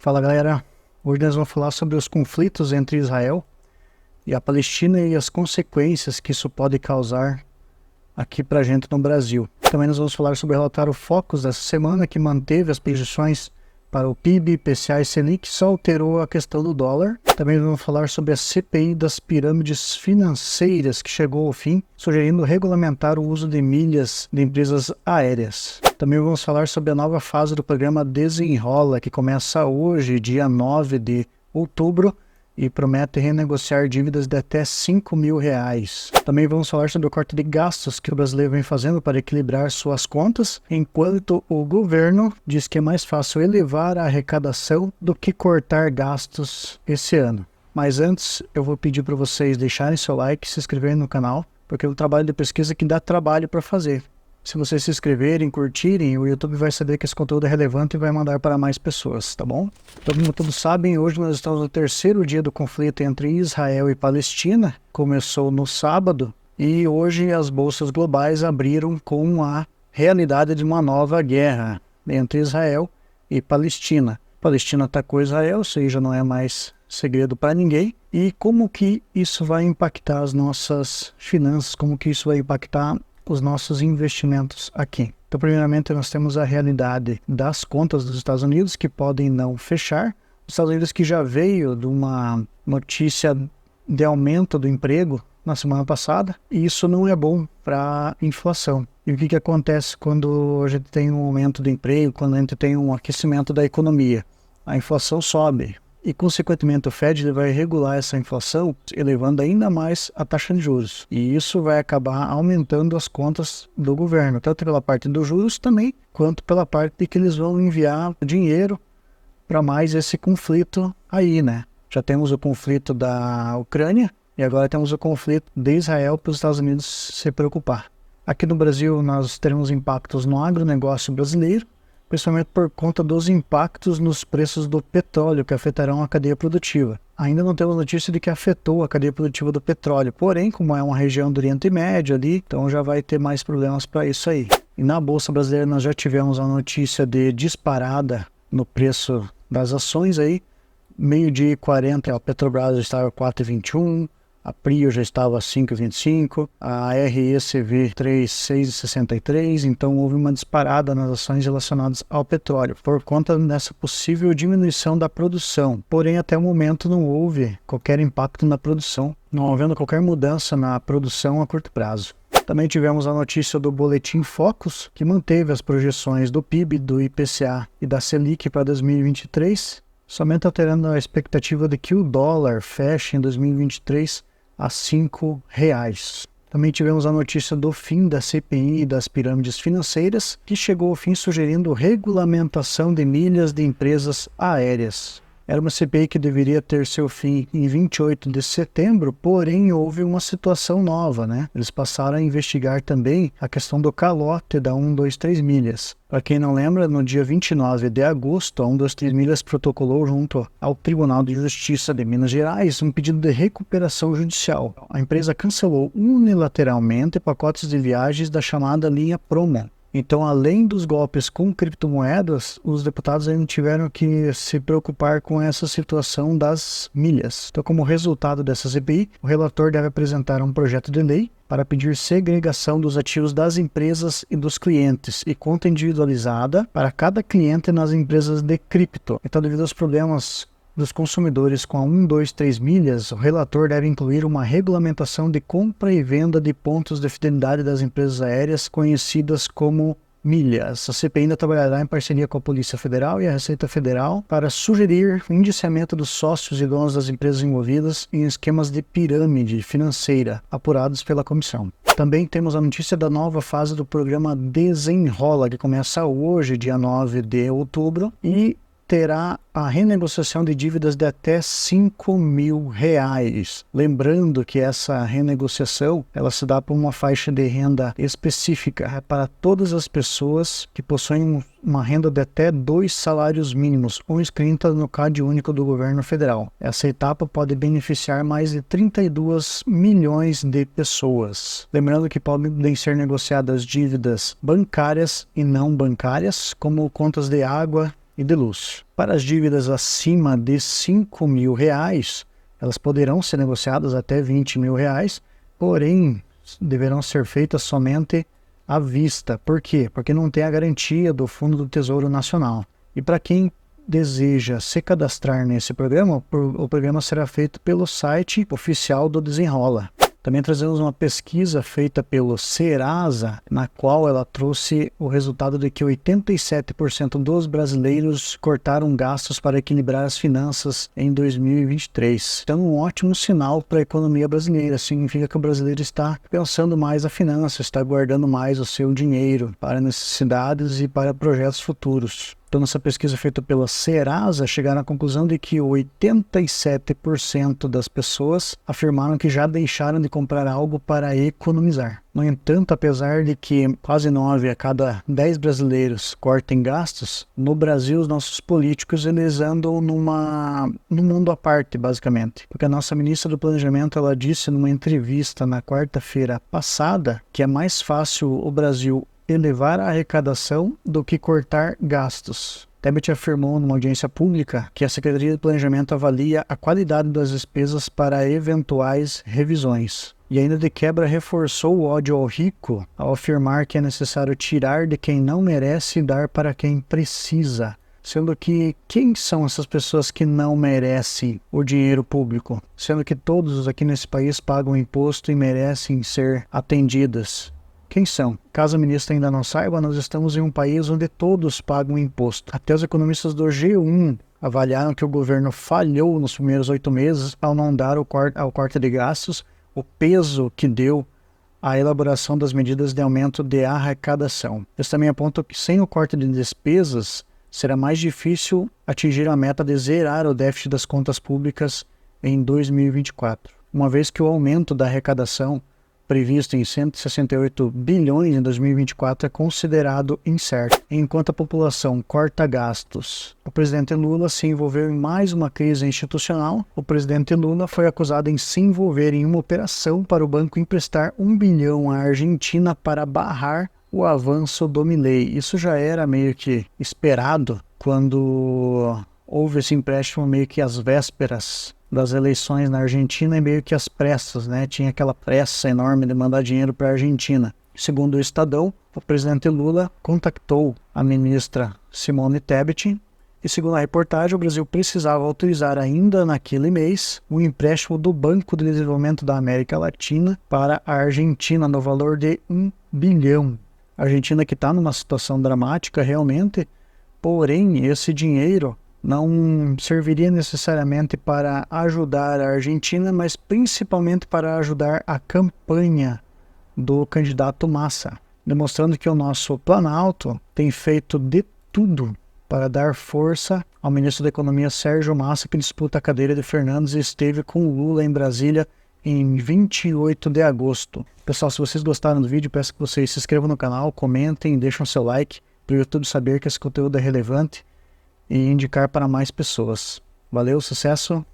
Fala galera, hoje nós vamos falar sobre os conflitos entre Israel e a Palestina e as consequências que isso pode causar aqui pra gente no Brasil. Também nós vamos falar sobre o relatório Focus dessa semana, que manteve as projeções para o PIB, IPCA e Selic, só alterou a questão do dólar. Também vamos falar sobre a CPI das pirâmides financeiras, que chegou ao fim, sugerindo regulamentar o uso de milhas de empresas aéreas. Também vamos falar sobre a nova fase do programa Desenrola, que começa hoje, dia 9 de outubro, e promete renegociar dívidas de até R$5.000. Também vamos falar sobre o corte de gastos que o brasileiro vem fazendo para equilibrar suas contas, enquanto o governo diz que é mais fácil elevar a arrecadação do que cortar gastos esse ano. Mas antes, eu vou pedir para vocês deixarem seu like e se inscreverem no canal, porque é um trabalho de pesquisa que dá trabalho para fazer. Se vocês se inscreverem, curtirem, o YouTube vai saber que esse conteúdo é relevante e vai mandar para mais pessoas, tá bom? Como todos sabem, hoje nós estamos no terceiro dia do conflito entre Israel e Palestina. Começou no sábado e hoje as bolsas globais abriram com a realidade de uma nova guerra entre Israel e Palestina. Palestina atacou Israel, isso aí já não é mais segredo para ninguém. E como que isso vai impactar as nossas finanças, como que isso vai impactar os nossos investimentos aqui. Então, primeiramente, nós temos a realidade das contas dos Estados Unidos, que podem não fechar. Os Estados Unidos que já veio de uma notícia de aumento do emprego na semana passada, e isso não é bom para a inflação. E o que acontece quando a gente tem um aumento do emprego, quando a gente tem um aquecimento da economia? A inflação sobe. E, consequentemente, o Fed vai regular essa inflação, elevando ainda mais a taxa de juros. E isso vai acabar aumentando as contas do governo, tanto pela parte dos juros também, quanto pela parte de que eles vão enviar dinheiro para mais esse conflito aí, né? Já temos o conflito da Ucrânia e agora temos o conflito de Israel para os Estados Unidos se preocupar. Aqui no Brasil nós teremos impactos no agronegócio brasileiro, principalmente por conta dos impactos nos preços do petróleo, que afetarão a cadeia produtiva. Ainda não temos notícia de que afetou a cadeia produtiva do petróleo, porém, como é uma região do Oriente Médio ali, então já vai ter mais problemas para isso aí. E na Bolsa Brasileira nós já tivemos a notícia de disparada no preço das ações aí, 12h40, a Petrobras estava 4,21, a Prio já estava a 5,25, a RECV 3,663, então houve uma disparada nas ações relacionadas ao petróleo, por conta dessa possível diminuição da produção. Porém, até o momento não houve qualquer impacto na produção, não havendo qualquer mudança na produção a curto prazo. Também tivemos a notícia do Boletim Focus, que manteve as projeções do PIB, do IPCA e da Selic para 2023, somente alterando a expectativa de que o dólar feche em 2023 a R$5. Também tivemos a notícia do fim da CPI das pirâmides financeiras, que chegou ao fim sugerindo regulamentação de milhas de empresas aéreas. Era uma CPI que deveria ter seu fim em 28 de setembro, porém houve uma situação nova, né? Eles passaram a investigar também a questão do calote da 123 milhas. Para quem não lembra, no dia 29 de agosto, a 123 milhas protocolou junto ao Tribunal de Justiça de Minas Gerais um pedido de recuperação judicial. A empresa cancelou unilateralmente pacotes de viagens da chamada linha Promo. Então, além dos golpes com criptomoedas, os deputados ainda tiveram que se preocupar com essa situação das milhas. Então, como resultado dessa CPI, o relator deve apresentar um projeto de lei para pedir segregação dos ativos das empresas e dos clientes e conta individualizada para cada cliente nas empresas de cripto. Então, devido aos problemas dos consumidores com a 123 milhas, o relator deve incluir uma regulamentação de compra e venda de pontos de fidelidade das empresas aéreas conhecidas como milhas. A CPI ainda trabalhará em parceria com a Polícia Federal e a Receita Federal para sugerir o indiciamento dos sócios e donos das empresas envolvidas em esquemas de pirâmide financeira apurados pela comissão. Também temos a notícia da nova fase do programa Desenrola, que começa hoje, dia 9 de outubro, e terá a renegociação de dívidas de até R$5.000. Lembrando que essa renegociação ela se dá por uma faixa de renda específica para todas as pessoas que possuem uma renda de até 2 salários mínimos ou inscritas no CAD único do governo federal. Essa etapa pode beneficiar mais de 32 milhões de pessoas. Lembrando que podem ser negociadas dívidas bancárias e não bancárias, como contas de água, e de luz. Para as dívidas acima de R$ 5.000, elas poderão ser negociadas até R$ 20.000, porém deverão ser feitas somente à vista. Por quê? Porque não tem a garantia do Fundo do Tesouro Nacional. E para quem deseja se cadastrar nesse programa, o programa será feito pelo site oficial do Desenrola. Também trazemos uma pesquisa feita pelo Serasa, na qual ela trouxe o resultado de que 87% dos brasileiros cortaram gastos para equilibrar as finanças em 2023. Então, um ótimo sinal para a economia brasileira. Significa que o brasileiro está pensando mais a finança, está guardando mais o seu dinheiro para necessidades e para projetos futuros. Então, nessa pesquisa feita pela Serasa, chegaram à conclusão de que 87% das pessoas afirmaram que já deixaram de comprar algo para economizar. No entanto, apesar de que quase 9 a cada 10 brasileiros cortem gastos, no Brasil os nossos políticos eles andam num mundo à parte, basicamente. Porque a nossa ministra do Planejamento ela disse numa entrevista na quarta-feira passada que é mais fácil o Brasil elevar a arrecadação do que cortar gastos. Tebet afirmou numa audiência pública que a Secretaria de Planejamento avalia a qualidade das despesas para eventuais revisões. E ainda de quebra reforçou o ódio ao rico ao afirmar que é necessário tirar de quem não merece e dar para quem precisa. Sendo que quem são essas pessoas que não merecem o dinheiro público? Sendo que todos aqui nesse país pagam imposto e merecem ser atendidas. Quem são? Caso a ministra ainda não saiba, nós estamos em um país onde todos pagam imposto. Até os economistas do G1 avaliaram que o governo falhou nos primeiros 8 meses ao não dar ao corte de gastos o peso que deu à elaboração das medidas de aumento de arrecadação. Eles também apontam que sem o corte de despesas será mais difícil atingir a meta de zerar o déficit das contas públicas em 2024, uma vez que o aumento da arrecadação previsto em 168 bilhões em 2024 é considerado incerto. Enquanto a população corta gastos, o presidente Lula se envolveu em mais uma crise institucional. O presidente Lula foi acusado em se envolver em uma operação para o banco emprestar 1 bilhão à Argentina para barrar o avanço do Milei. Isso já era meio que esperado quando houve esse empréstimo meio que às vésperas das eleições na Argentina e meio que às pressas, né? Tinha aquela pressa enorme de mandar dinheiro para a Argentina. Segundo o Estadão, o presidente Lula contactou a ministra Simone Tebet e, segundo a reportagem, o Brasil precisava autorizar ainda naquele mês o empréstimo do Banco de Desenvolvimento da América Latina para a Argentina no valor de 1 bilhão. A Argentina que está numa situação dramática realmente, porém esse dinheiro não serviria necessariamente para ajudar a Argentina, mas principalmente para ajudar a campanha do candidato Massa, demonstrando que o nosso Planalto tem feito de tudo para dar força ao ministro da Economia Sérgio Massa, que disputa a cadeira de Fernandes e esteve com o Lula em Brasília em 28 de agosto. Pessoal, se vocês gostaram do vídeo, peço que vocês se inscrevam no canal, comentem, deixem o seu like, para o YouTube saber que esse conteúdo é relevante e indicar para mais pessoas. Valeu, sucesso!